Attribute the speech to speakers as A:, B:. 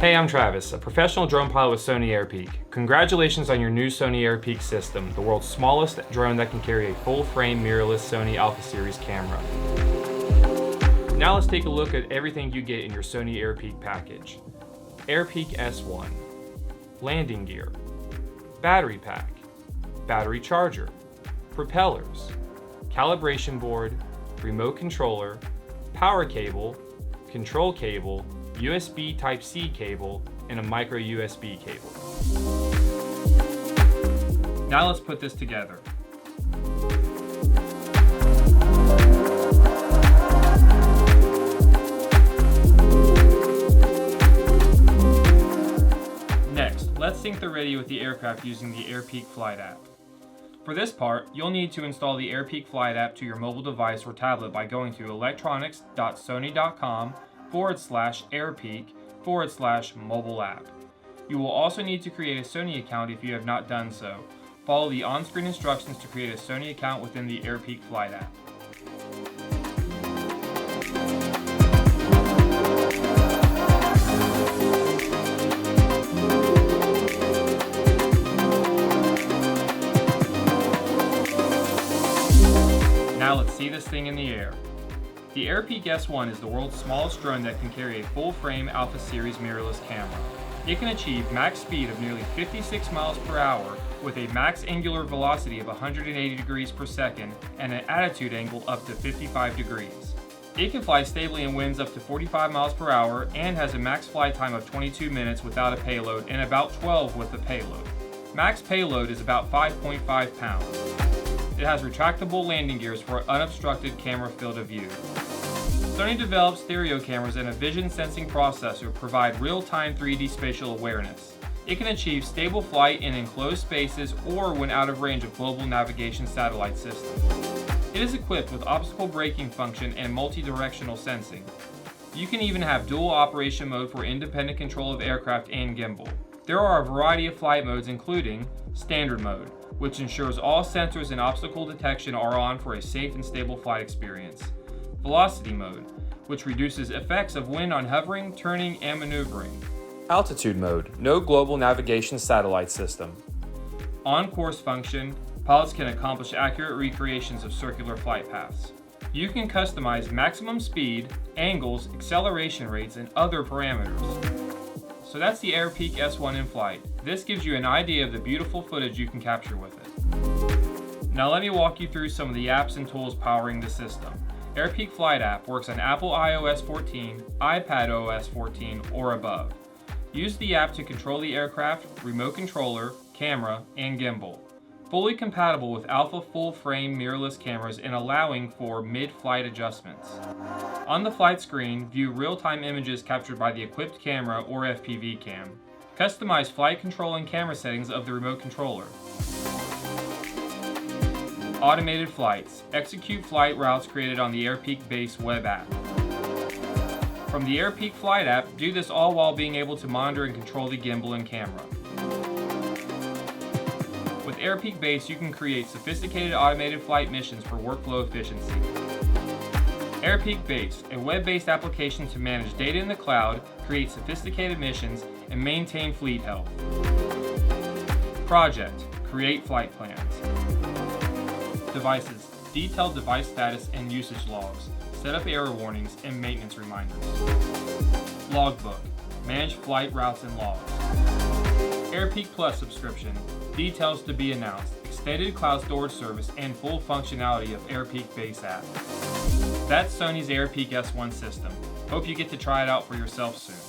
A: Hey, I'm Travis, a professional drone pilot with Sony Airpeak. Congratulations on your new Sony Airpeak system, the world's smallest drone that can carry a full-frame mirrorless Sony Alpha Series camera. Now let's take a look at everything you get in your Sony Airpeak package. Airpeak S1, landing gear, battery pack, battery charger, propellers, calibration board, remote controller, power cable, control cable, USB Type-C cable, and a micro USB cable. Now let's put this together. Next, let's sync the radio with the aircraft using the Airpeak Flight app. For this part, you'll need to install the Airpeak Flight app to your mobile device or tablet by going to electronics.sony.com/airpeak/mobile app. You will also need to create a Sony account if you have not done so. Follow the on-screen instructions to create a Sony account within the Airpeak Flight app. Now let's see this thing in the air. The Airpeak S1 is the world's smallest drone that can carry a full-frame Alpha Series mirrorless camera. It can achieve max speed of nearly 56 miles per hour with a max angular velocity of 180 degrees per second and an attitude angle up to 55 degrees. It can fly stably in winds up to 45 miles per hour and has a max flight time of 22 minutes without a payload and about 12 with a payload. Max payload is about 5.5 pounds. It has retractable landing gears for unobstructed camera field of view. Sony developed stereo cameras and a vision sensing processor provide real-time 3D spatial awareness. It can achieve stable flight in enclosed spaces or when out of range of global navigation satellite systems. It is equipped with obstacle braking function and multi-directional sensing. You can even have dual operation mode for independent control of aircraft and gimbal. There are a variety of flight modes including standard mode, which ensures all sensors and obstacle detection are on for a safe and stable flight experience. Velocity mode, which reduces effects of wind on hovering, turning, and maneuvering. Altitude mode, no global navigation satellite system. On-course function, pilots can accomplish accurate recreations of circular flight paths. You can customize maximum speed, angles, acceleration rates, and other parameters. So that's the Airpeak S1 in flight. This gives you an idea of the beautiful footage you can capture with it. Now let me walk you through some of the apps and tools powering the system. Airpeak Flight app works on Apple iOS 14, iPad OS 14, or above. Use the app to control the aircraft, remote controller, camera, and gimbal. Fully compatible with Alpha full-frame mirrorless cameras and allowing for mid-flight adjustments. On the flight screen, view real-time images captured by the equipped camera or FPV cam. Customize flight control and camera settings of the remote controller. Automated flights. Execute flight routes created on the Airpeak Base web app. From the Airpeak Flight app, do this all while being able to monitor and control the gimbal and camera. With Airpeak Base, you can create sophisticated automated flight missions for workflow efficiency. Airpeak Base, a web-based application to manage data in the cloud, create sophisticated missions, and maintain fleet health. Project, create flight plans. Devices, detailed device status and usage logs, set up error warnings and maintenance reminders. Logbook, manage flight routes and logs. Airpeak Plus subscription, details to be announced, extended cloud storage service, and full functionality of Airpeak Base app. That's Sony's Airpeak S1 system. Hope you get to try it out for yourself soon.